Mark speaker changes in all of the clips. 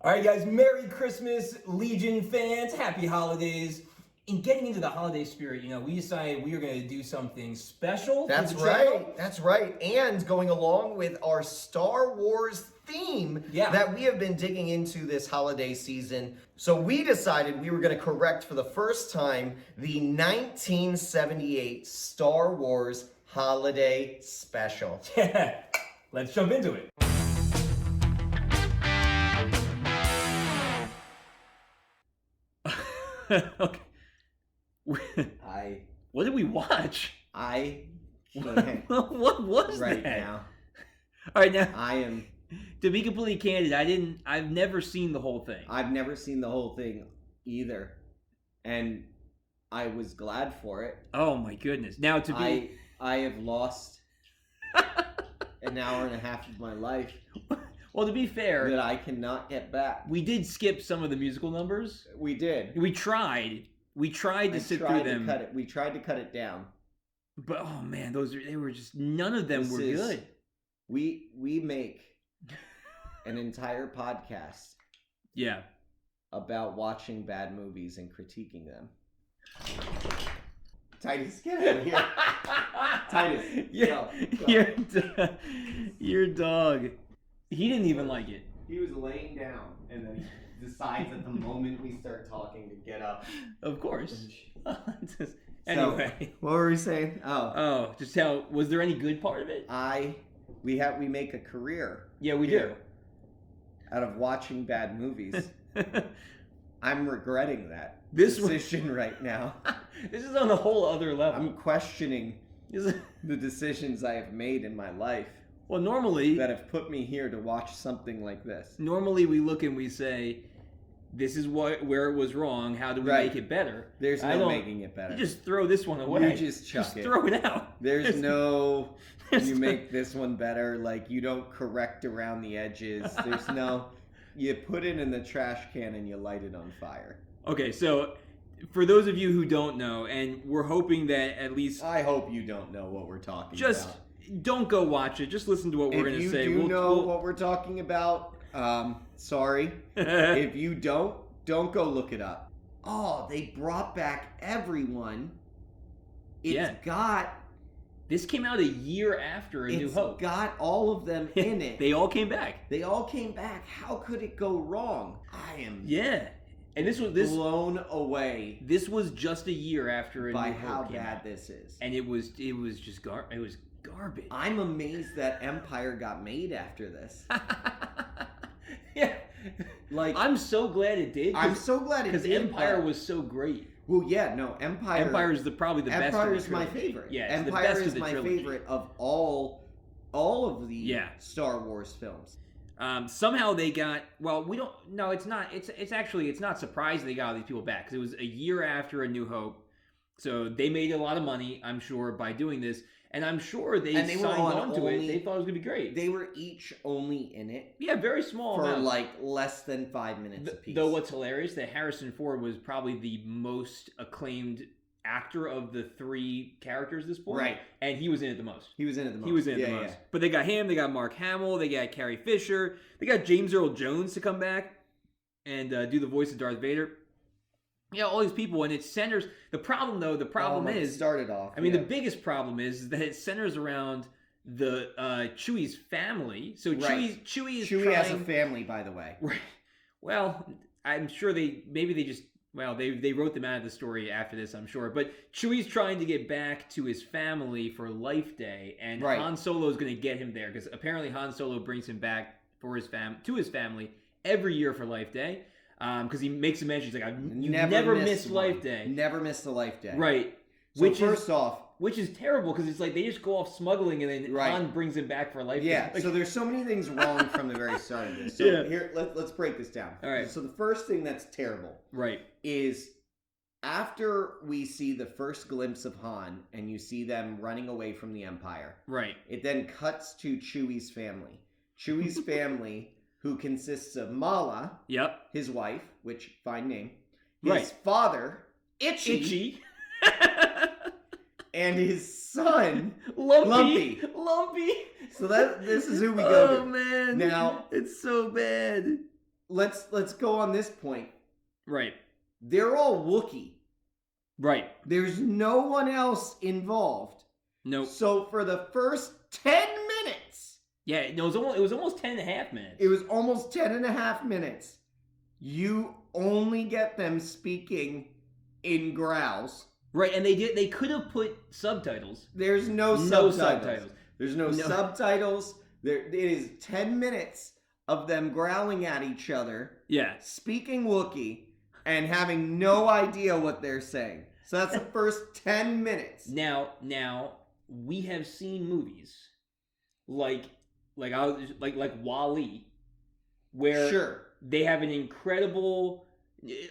Speaker 1: All right, guys, Merry Christmas, Legion fans. Happy holidays. In getting into the holiday spirit, we decided we were going to do something special.
Speaker 2: That's right. That's right. And going along with our Star Wars theme that we have been digging into this holiday season. So we decided we were going to correct for the first time the 1978 Star Wars Holiday Special.
Speaker 1: Let's jump into it. Okay. What did we watch?
Speaker 2: I can't.
Speaker 1: What was
Speaker 2: right
Speaker 1: that?
Speaker 2: now?
Speaker 1: All right, now
Speaker 2: I am.
Speaker 1: To be completely candid, I've never seen the whole thing.
Speaker 2: I've never seen the whole thing either, and I was glad for it.
Speaker 1: Oh my goodness! Now to be,
Speaker 2: I have lost an hour and a half of my life.
Speaker 1: Well, to be fair,
Speaker 2: that I cannot get back.
Speaker 1: We did skip some of the musical numbers.
Speaker 2: We did.
Speaker 1: We tried. We tried to sit through them.
Speaker 2: We tried to cut it down.
Speaker 1: But oh man, they were just none of them were good.
Speaker 2: We make an entire podcast.
Speaker 1: Yeah.
Speaker 2: About watching bad movies and critiquing them. Titus, get out of here. Titus, go.
Speaker 1: Your dog. He didn't even like it.
Speaker 2: He was laying down, and then he decides at the moment we start talking to get up.
Speaker 1: Of course. Anyway.
Speaker 2: So, what were we saying?
Speaker 1: Just how, was there any good part of it?
Speaker 2: We make a career.
Speaker 1: Yeah, we do.
Speaker 2: Out of watching bad movies. I'm regretting that decision right now.
Speaker 1: This is on a whole other level.
Speaker 2: I'm questioning the decisions I have made in my life.
Speaker 1: Well, normally
Speaker 2: that have put me here to watch something like this.
Speaker 1: Normally we look and we say, this is where it was wrong. How do we make it better?
Speaker 2: There's no making it better.
Speaker 1: You just throw this one away.
Speaker 2: You just chuck it.
Speaker 1: Just throw it out.
Speaker 2: There's no, you make this one better. Like, you don't correct around the edges. There's no, you put it in the trash can and you light it on fire.
Speaker 1: Okay, so for those of you who don't know, and we're hoping that at least...
Speaker 2: I hope you don't know what we're talking about.
Speaker 1: Don't go watch it. Just listen to what we're going to say.
Speaker 2: If you do know what we're talking about, sorry. If you don't go look it up. Oh, they brought back everyone. It's got...
Speaker 1: This came out a year after A New Hope.
Speaker 2: It's got all of them in it.
Speaker 1: They all came back.
Speaker 2: They all came back. How could it go wrong? I am...
Speaker 1: Yeah. And this was
Speaker 2: blown away.
Speaker 1: This was just a year after A New Hope
Speaker 2: by how bad
Speaker 1: out.
Speaker 2: This is.
Speaker 1: And it was just it was garbage.
Speaker 2: I'm amazed that Empire got made after this.
Speaker 1: Yeah.
Speaker 2: Like,
Speaker 1: I'm so glad it did.
Speaker 2: I'm so glad it did.
Speaker 1: Because Empire was so great.
Speaker 2: Well, yeah, no, Empire.
Speaker 1: Empire is probably the best.
Speaker 2: Empire is my favorite.
Speaker 1: Yeah,
Speaker 2: Empire is my favorite of all of the Star Wars films.
Speaker 1: Somehow they got, well, we don't, no, it's not, it's actually, it's not surprising they got all these people back, because it was a year after A New Hope, so they made a lot of money, I'm sure, by doing this, and I'm sure they signed on to it, they thought it was going to be great.
Speaker 2: They were each only in it.
Speaker 1: Yeah, very small
Speaker 2: for
Speaker 1: amounts.
Speaker 2: like less than 5 minutes apiece.
Speaker 1: Though what's hilarious, that Harrison Ford was probably the most acclaimed actor of the three characters this point.
Speaker 2: Right.
Speaker 1: And he was in it the most.
Speaker 2: He was in it the most.
Speaker 1: He was in it the most. But they got him, they got Mark Hamill, they got Carrie Fisher, they got James Earl Jones to come back and do the voice of Darth Vader. Yeah, all these people, and it centers... The problem is...
Speaker 2: started off.
Speaker 1: I mean, the biggest problem is that it centers around the Chewie's family. So Chewie
Speaker 2: has a family, by the way.
Speaker 1: Right. Well, I'm sure they wrote them out of the story after this, I'm sure. But Chewie's trying to get back to his family for Life Day, and Han Solo's going to get him there, because apparently Han Solo brings him back for to his family every year for Life Day. Because he makes a mention, he's like, you never miss Life Day.
Speaker 2: Never miss the Life Day.
Speaker 1: Right.
Speaker 2: So which is
Speaker 1: terrible, because it's like they just go off smuggling, and then Han brings him back for Life Day.
Speaker 2: Yeah, so there's so many things wrong from the very start of this. So here, let's break this down.
Speaker 1: All right.
Speaker 2: So the first thing that's terrible is after we see the first glimpse of Han, and you see them running away from the Empire.
Speaker 1: Right.
Speaker 2: It then cuts to Chewie's family. Chewie's family... who consists of Mala, his wife, which, fine name, his father, Itchy, and his son, Lumpy.
Speaker 1: Lumpy!
Speaker 2: So this is who we go to.
Speaker 1: Oh, man.
Speaker 2: Now,
Speaker 1: it's so bad.
Speaker 3: let's go on this point.
Speaker 1: Right.
Speaker 3: They're all Wookiee.
Speaker 1: Right.
Speaker 3: There's no one else involved.
Speaker 1: Nope.
Speaker 3: So for the first 10 minutes.
Speaker 1: Yeah, no, it was almost 10 and a half minutes.
Speaker 3: It was almost 10 and a half minutes. You only get them speaking in growls.
Speaker 1: Right, and they could have put subtitles.
Speaker 3: There's no subtitles. There's no subtitles. It is 10 minutes of them growling at each other.
Speaker 1: Yeah.
Speaker 3: Speaking Wookiee and having no idea what they're saying. So that's the first 10 minutes.
Speaker 1: Now we have seen movies like WALL-E, where they have an incredible.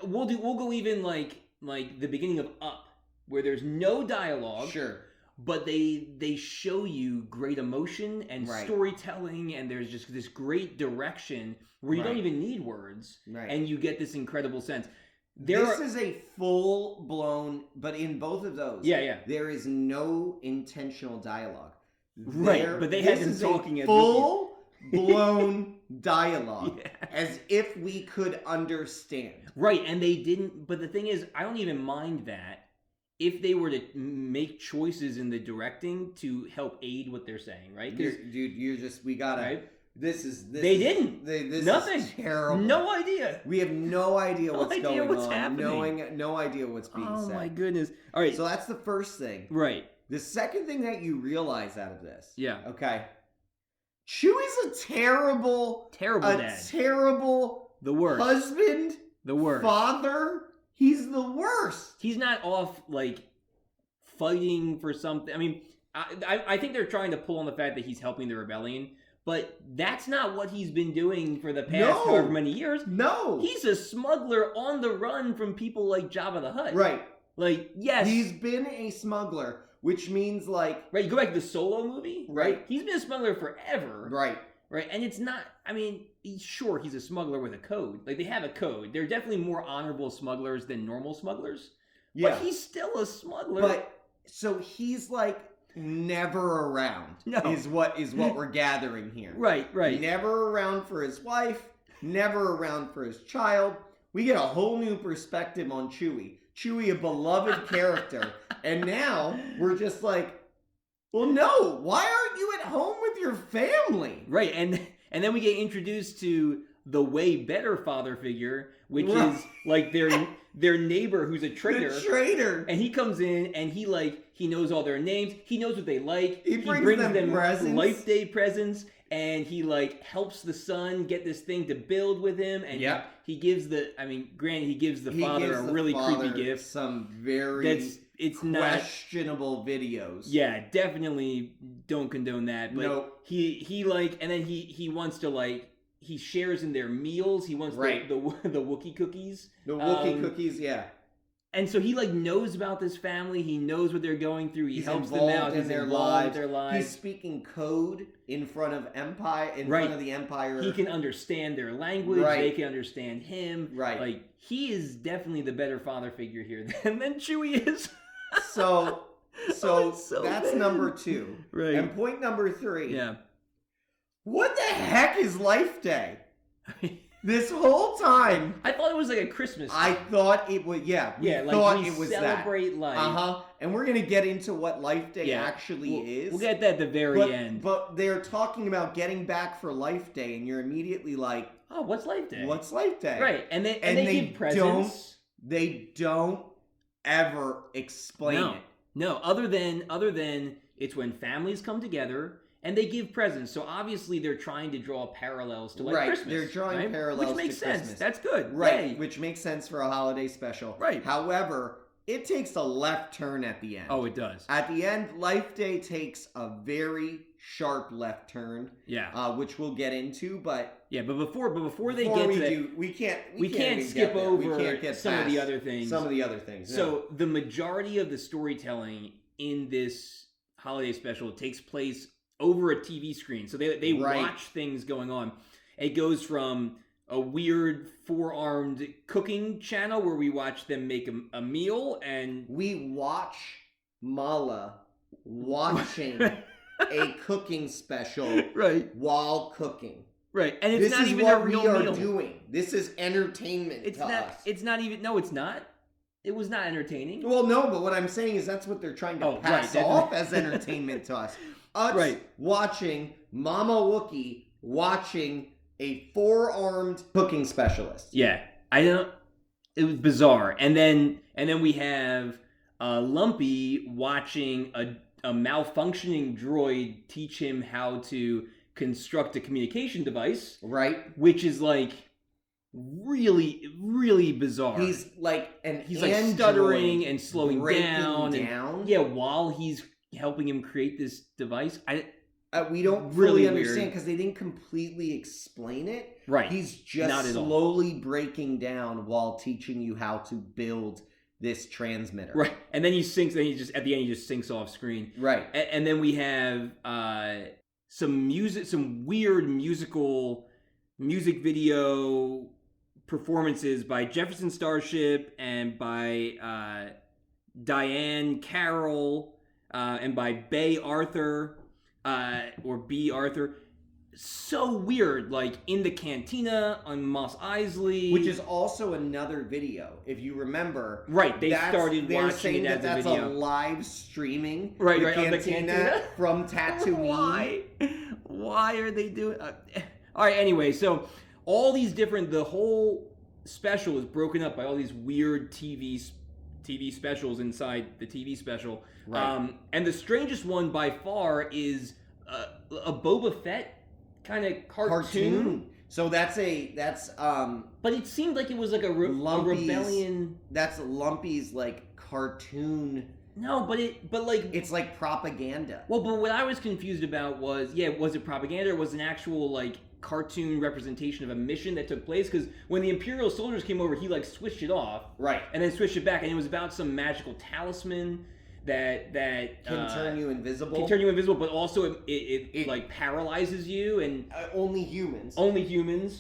Speaker 1: We'll go even like the beginning of Up, where there's no dialogue.
Speaker 3: Sure.
Speaker 1: But they show you great emotion and storytelling, and there's just this great direction where you don't even need words, and you get this incredible sense.
Speaker 3: This is a full-blown, but in both of those, there is no intentional dialogue.
Speaker 1: But they had them talking as
Speaker 3: full-blown dialogue, as if we could understand.
Speaker 1: Right, and they didn't. But the thing is, I don't even mind that. If they were to make choices in the directing to help aid what they're saying, right?
Speaker 3: We gotta. Right?
Speaker 1: They didn't. Nothing.
Speaker 3: Is terrible.
Speaker 1: No idea.
Speaker 3: We have no idea what's going on.
Speaker 1: Happening.
Speaker 3: No idea what's being said.
Speaker 1: Oh my goodness! All right.
Speaker 3: So that's the first thing.
Speaker 1: Right.
Speaker 3: The second thing that you realize out of this.
Speaker 1: Yeah.
Speaker 3: Okay. Chewie's a terrible
Speaker 1: dad.
Speaker 3: Terrible.
Speaker 1: The worst.
Speaker 3: Husband.
Speaker 1: The worst.
Speaker 3: Father. He's the worst.
Speaker 1: He's not off, like, fighting for something. I mean, I think they're trying to pull on the fact that he's helping the rebellion, but that's not what he's been doing for the past however many years.
Speaker 3: No.
Speaker 1: He's a smuggler on the run from people like Jabba the Hutt.
Speaker 3: Right.
Speaker 1: Like, yes.
Speaker 3: He's been a smuggler, which means, like...
Speaker 1: Right, you go back to the Solo movie,
Speaker 3: right?
Speaker 1: He's been a smuggler forever.
Speaker 3: Right.
Speaker 1: Right, and it's not, I mean, sure, he's a smuggler with a code. Like, they have a code. They're definitely more honorable smugglers than normal smugglers. Yeah. But he's still a smuggler.
Speaker 3: But, so he's, like, never around.
Speaker 1: No.
Speaker 3: Is what we're gathering here.
Speaker 1: Right.
Speaker 3: Never around for his wife. Never around for his child. We get a whole new perspective on Chewie. Chewie, a beloved character. And now, we're just like... Well, no. Why aren't you at home with your family?
Speaker 1: Right, and then we get introduced to the way better father figure, which is like their neighbor who's a traitor.
Speaker 3: The traitor.
Speaker 1: And he comes in and he knows all their names. He knows what they like.
Speaker 3: He brings them presents.
Speaker 1: Life Day presents, and he helps the son get this thing to build with him. And he gives granted, he gives the father a really creepy gift.
Speaker 3: Some very questionable videos.
Speaker 1: Yeah, definitely don't condone that. But he and then he wants to he shares in their meals. He wants the Wookiee cookies.
Speaker 3: The Wookiee cookies, yeah.
Speaker 1: And so he knows about this family. He knows what they're going through. He helps them out.
Speaker 3: He's involved in their lives. He's speaking code in front of front of the Empire.
Speaker 1: He can understand their language. They can understand him.
Speaker 3: Right.
Speaker 1: He is definitely the better father figure here than Chewie is.
Speaker 3: So that's number 2.
Speaker 1: Right.
Speaker 3: And point number 3.
Speaker 1: Yeah.
Speaker 3: What the heck is Life Day? This whole time,
Speaker 1: I thought it was like a Christmas thing.
Speaker 3: I thought it was, we thought it was
Speaker 1: celebrate life.
Speaker 3: And we're going to get into what Life Day actually is.
Speaker 1: We'll get that at the very end.
Speaker 3: But they're talking about getting back for Life Day, and you're immediately like,
Speaker 1: oh, what's Life Day?
Speaker 3: What's Life Day?
Speaker 1: Right. And they give presents.
Speaker 3: They don't ever explain it.
Speaker 1: No, other than it's when families come together and they give presents. So obviously they're trying to draw parallels to Christmas.
Speaker 3: They're drawing parallels
Speaker 1: which makes
Speaker 3: to
Speaker 1: sense.
Speaker 3: Christmas.
Speaker 1: That's good.
Speaker 3: Right,
Speaker 1: Yay.
Speaker 3: Which makes sense for a holiday special.
Speaker 1: Right.
Speaker 3: However, it takes a left turn at the end.
Speaker 1: Oh, it does.
Speaker 3: At the end, Life Day takes a very sharp left turn.
Speaker 1: Yeah.
Speaker 3: Which we'll get into, but
Speaker 1: before they get to that,
Speaker 3: we
Speaker 1: can't skip over some of the other things. So the majority of the storytelling in this holiday special takes place over a TV screen. So they watch things going on. It goes from a weird 4-armed cooking channel where we watch them make a meal, and
Speaker 3: we watch Mala watching a cooking special while cooking.
Speaker 1: Right, and it's not even a real meal.
Speaker 3: This is what we are doing. This is entertainment to us.
Speaker 1: It's not even... No, it's not. It was not entertaining.
Speaker 3: Well, no, but what I'm saying is that's what they're trying to pass off as entertainment to us. Us watching Mama Wookiee watching a 4-armed cooking specialist.
Speaker 1: Yeah, it was bizarre. And then we have Lumpy watching a malfunctioning droid teach him how to construct a communication device.
Speaker 3: Right.
Speaker 1: Which is like really, really bizarre.
Speaker 3: He's like
Speaker 1: stuttering and slowing down. Yeah, while he's helping him create this device.
Speaker 3: We don't really understand because they didn't completely explain it.
Speaker 1: Right.
Speaker 3: He's just slowly breaking down while teaching you how to build this transmitter.
Speaker 1: Right. And then he sinks, at the end he just sinks off screen.
Speaker 3: Right.
Speaker 1: And then we have some weird music video performances by Jefferson Starship and by Diane Carroll and by Bay Arthur or B. Arthur. So weird, like in the cantina on Mos Eisley,
Speaker 3: which is also another video. If you remember,
Speaker 1: right? They're watching it as a video.
Speaker 3: That's a live streaming,
Speaker 1: right?
Speaker 3: The cantina from Tatooine.
Speaker 1: Why are they doing? All right. Anyway, so all these the whole special is broken up by all these weird TV specials inside the TV special. Right. And the strangest one by far is a Boba Fett kind of cartoon.
Speaker 3: So but
Speaker 1: it seemed like it was like a rebellion.
Speaker 3: That's Lumpy's like cartoon.
Speaker 1: No, but
Speaker 3: it's like propaganda.
Speaker 1: Well, but what I was confused about was it propaganda or was it an actual like cartoon representation of a mission that took place? Because when the Imperial soldiers came over, he like switched it off,
Speaker 3: right,
Speaker 1: and then switched it back, and it was about some magical talisman that
Speaker 3: can turn you invisible.
Speaker 1: But also it like paralyzes you and
Speaker 3: only humans.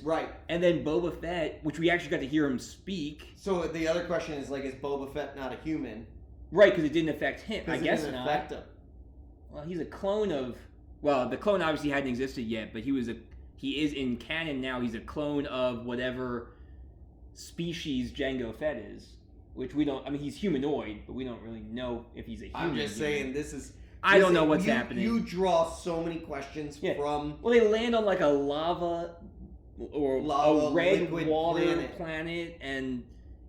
Speaker 1: Right. And then Boba Fett, which we actually got to hear him speak.
Speaker 3: So the other question is like, is Boba Fett not a human?
Speaker 1: Right, because it didn't affect him. I guess
Speaker 3: it didn't
Speaker 1: not.
Speaker 3: Affect him.
Speaker 1: Well, he's a clone of. Well, the clone obviously hadn't existed yet, but he is in canon now. He's a clone of whatever species Jango Fett is. Which we don't. I mean, he's humanoid, but we don't really know if he's a human.
Speaker 3: I'm just saying,
Speaker 1: I don't know what's happening.
Speaker 3: You draw so many questions from.
Speaker 1: Well, they land on like a lava a red water planet, and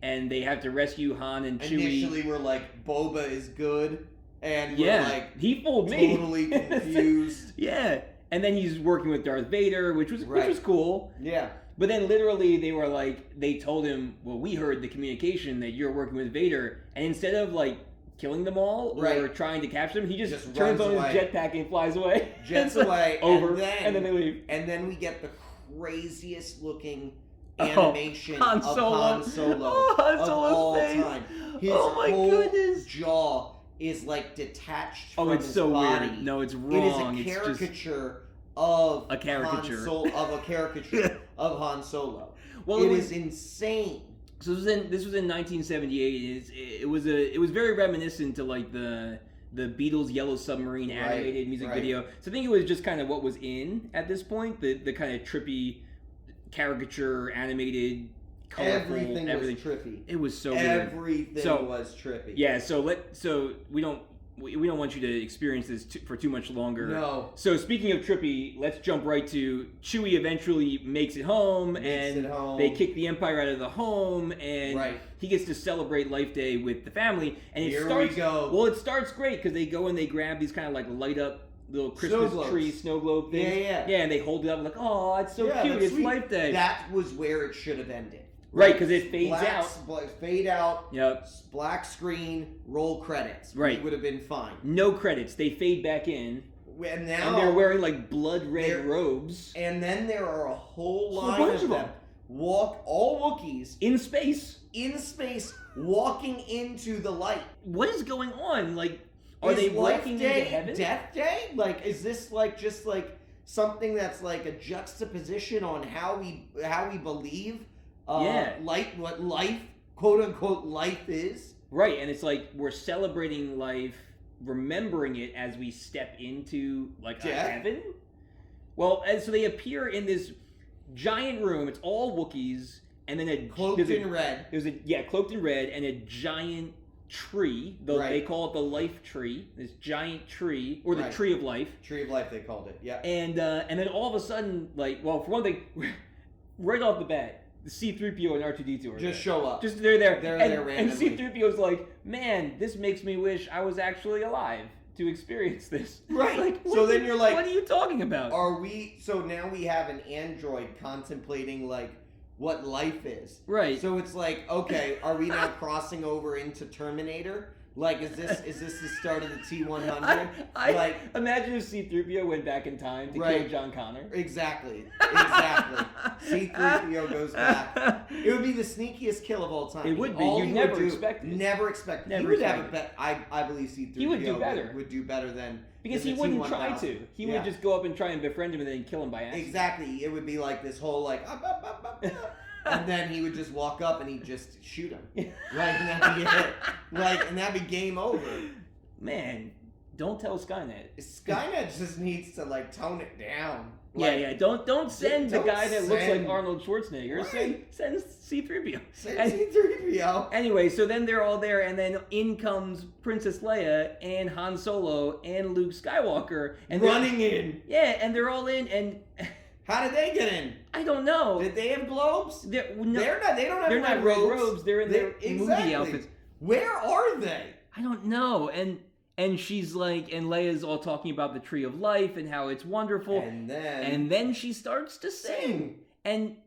Speaker 1: they have to rescue Han and Chewie.
Speaker 3: Initially, we're like, Boba is good, and we're like,
Speaker 1: he fooled me.
Speaker 3: Totally confused.
Speaker 1: Yeah, and then he's working with Darth Vader, which was cool.
Speaker 3: Yeah.
Speaker 1: But then literally they told him, well, we heard the communication that you're working with Vader, and instead of like killing them all or trying to capture them, he just turns on his jetpack and flies away.
Speaker 3: Jets away,
Speaker 1: over, and then they leave.
Speaker 3: And then we get the craziest looking animation
Speaker 1: Han
Speaker 3: of
Speaker 1: Solo.
Speaker 3: Han Solo
Speaker 1: Han
Speaker 3: of
Speaker 1: Solo's
Speaker 3: all
Speaker 1: face.
Speaker 3: time. His
Speaker 1: goodness.
Speaker 3: jaw is like detached from his
Speaker 1: so
Speaker 3: body.
Speaker 1: Weird. No, it's wrong.
Speaker 3: It is a caricature of
Speaker 1: a caricature
Speaker 3: of Han Solo.
Speaker 1: Well,
Speaker 3: it is insane.
Speaker 1: So this was in 1978. It was very reminiscent to like the Beatles' Yellow Submarine animated music video. So I think it was just kind of what was in at this point. The kind of trippy caricature animated. Colorful,
Speaker 3: everything was trippy.
Speaker 1: It was so weird.
Speaker 3: Everything was trippy.
Speaker 1: Yeah. So we don't want you to experience this for too much longer.
Speaker 3: No.
Speaker 1: So speaking of trippy, let's jump right to Chewie eventually makes it home, they kick the Empire out of the home, and he gets to celebrate Life Day with the family. And
Speaker 3: we go.
Speaker 1: Well, it starts great because they go and they grab these kind of like light up little Christmas tree snow globe things.
Speaker 3: Yeah,
Speaker 1: and they hold it up like, oh, it's so cute. It's Life Day.
Speaker 3: That was where it should have ended.
Speaker 1: Right, because it fades out.
Speaker 3: Fade out.
Speaker 1: Yep.
Speaker 3: Black screen. Roll credits.
Speaker 1: Right.
Speaker 3: It would have been fine.
Speaker 1: No credits. They fade back in.
Speaker 3: And now
Speaker 1: and they're wearing like blood red robes.
Speaker 3: And then there are a whole line of them. Walk all Wookiees
Speaker 1: in space,
Speaker 3: walking into the light.
Speaker 1: What is going on? Like, are they walking into heaven?
Speaker 3: Death Day? Like, is this like just like something that's like a juxtaposition on how we believe? What life, quote unquote, life is.
Speaker 1: Right, and it's like we're celebrating life, remembering it as we step into like a heaven. Well, and so they appear in this giant room. It's all Wookiees, and then
Speaker 3: cloaked in red.
Speaker 1: Cloaked in red, and a giant tree. They call it the life tree. This giant tree, or the tree of life.
Speaker 3: Tree of life, they called it. Yeah.
Speaker 1: And then all of a sudden, for one thing, right off the bat, the C-3PO and R2-D2 are
Speaker 3: just show up.
Speaker 1: Just they're there.
Speaker 3: They're there randomly.
Speaker 1: And C-3PO's like, man, this makes me wish I was actually alive to experience this.
Speaker 3: Right. So then you're like,
Speaker 1: what are you talking about?
Speaker 3: So now we have an android contemplating what life is.
Speaker 1: Right.
Speaker 3: So it's like, okay, are we now crossing over into Terminator? Is this the start of the T-100?
Speaker 1: Imagine if C-3PO went back in time to kill John Connor.
Speaker 3: Exactly. C-3PO goes back. It would be the sneakiest kill of all time.
Speaker 1: It would be. You never expect it.
Speaker 3: Never expect it. He would have a bet. I believe C-3PO
Speaker 1: he would do better.
Speaker 3: Would do better than
Speaker 1: because he wouldn't try to. He would just go up and try and befriend him and then kill him by accident.
Speaker 3: Exactly. It would be like this whole and then he would just walk up and he'd just shoot him. And that'd be it. And that'd be game over.
Speaker 1: Man, don't tell Skynet.
Speaker 3: Skynet just needs to tone it down.
Speaker 1: Don't send the guy that looks like Arnold Schwarzenegger. Right. Send C-3PO.
Speaker 3: Send C-3PO.
Speaker 1: Anyway, so then they're all there, and then in comes Princess Leia and Han Solo and Luke Skywalker, and
Speaker 3: running in.
Speaker 1: Yeah, and they're all in, and.
Speaker 3: How did they get in?
Speaker 1: I don't know.
Speaker 3: Did they have globes?
Speaker 1: They're
Speaker 3: not. They don't have
Speaker 1: red robes. They're in their movie outfits.
Speaker 3: Where are they?
Speaker 1: I don't know. And she's like, and Leia's all talking about the Tree of Life and how it's wonderful. And then she starts to sing. And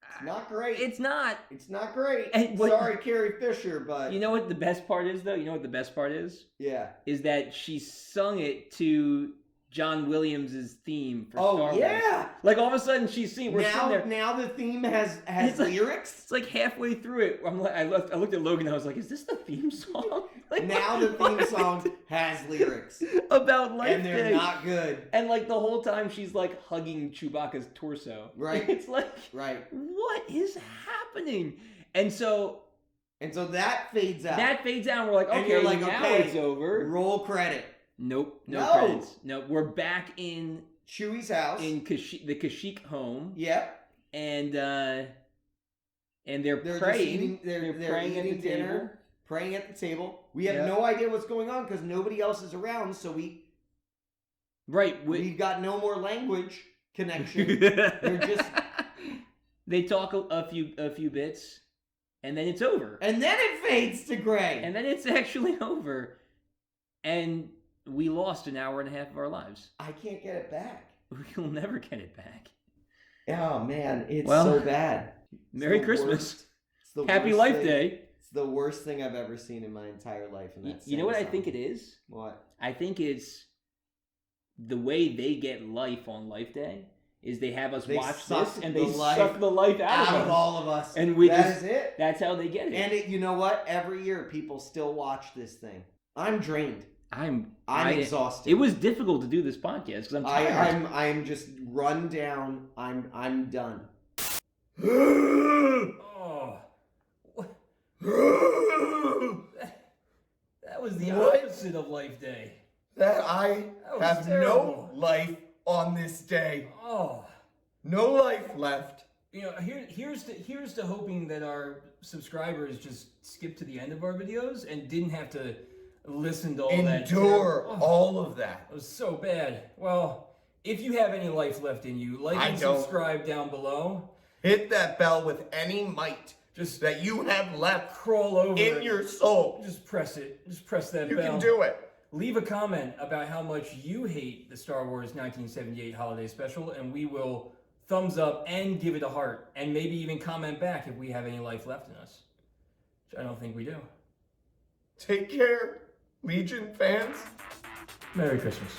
Speaker 3: it's not great.
Speaker 1: It's not.
Speaker 3: It's not great. Sorry, Carrie Fisher, but
Speaker 1: you know what the best part is, though? You know what the best part is?
Speaker 3: Yeah.
Speaker 1: Is that she sung it to John Williams' theme for Star Wars.
Speaker 3: Yeah!
Speaker 1: All of a sudden she's singing.
Speaker 3: Now the theme has lyrics?
Speaker 1: It's halfway through it. I looked at Logan and I was like, is this the theme song?
Speaker 3: Now the theme song has lyrics.
Speaker 1: About Life
Speaker 3: and they're
Speaker 1: Day.
Speaker 3: Not good.
Speaker 1: And the whole time she's hugging Chewbacca's torso.
Speaker 3: Right.
Speaker 1: It's
Speaker 3: right.
Speaker 1: What is happening? And so
Speaker 3: that fades out.
Speaker 1: And we're like, okay, now it's over.
Speaker 3: Roll credit.
Speaker 1: Nope. No credits. No, we're back in
Speaker 3: Chewie's house.
Speaker 1: In the Kashyyyk home.
Speaker 3: Yep.
Speaker 1: And they're praying. They're praying
Speaker 3: eating
Speaker 1: at the
Speaker 3: dinner,
Speaker 1: table.
Speaker 3: Praying at the table. We have no idea what's going on because nobody else is around, so we've got no more language connection. They're just
Speaker 1: they talk a few bits, and then it's over.
Speaker 3: And then it fades to gray.
Speaker 1: And then it's actually over. And we lost an hour and a half of our lives.
Speaker 3: I can't get it back.
Speaker 1: We'll never get it back.
Speaker 3: Oh, man. It's so bad.
Speaker 1: Merry Christmas. Happy Life Day.
Speaker 3: It's the worst thing I've ever seen in my entire life.
Speaker 1: You know what I think it is?
Speaker 3: What?
Speaker 1: I think it's the way they get life on Life Day is they have us watch this and they suck the life out
Speaker 3: of all of us.
Speaker 1: And is it. That's how they get it.
Speaker 3: And you know what? Every year people still watch this thing. I'm drained.
Speaker 1: I'm
Speaker 3: exhausted.
Speaker 1: It was difficult to do this podcast because I'm tired.
Speaker 3: I'm just run down. I'm done.
Speaker 1: That was the opposite of Life Day.
Speaker 2: That have
Speaker 1: terrible.
Speaker 2: No life on this day.
Speaker 1: Oh,
Speaker 2: no life left.
Speaker 1: Here's to hoping that our subscribers just skip to the end of our videos and didn't have to listen to all that.
Speaker 2: Endure all of that.
Speaker 1: It was so bad. Well, if you have any life left in you, and subscribe down below.
Speaker 2: Hit that bell with any might that you have left.
Speaker 1: Crawl over
Speaker 2: in your soul.
Speaker 1: Just press it. Just press that
Speaker 2: bell.
Speaker 1: You
Speaker 2: can do it.
Speaker 1: Leave a comment about how much you hate the Star Wars 1978 Holiday Special, and we will thumbs up and give it a heart, and maybe even comment back if we have any life left in us. Which I don't think we do.
Speaker 2: Take care, Legion fans.
Speaker 1: Merry Christmas.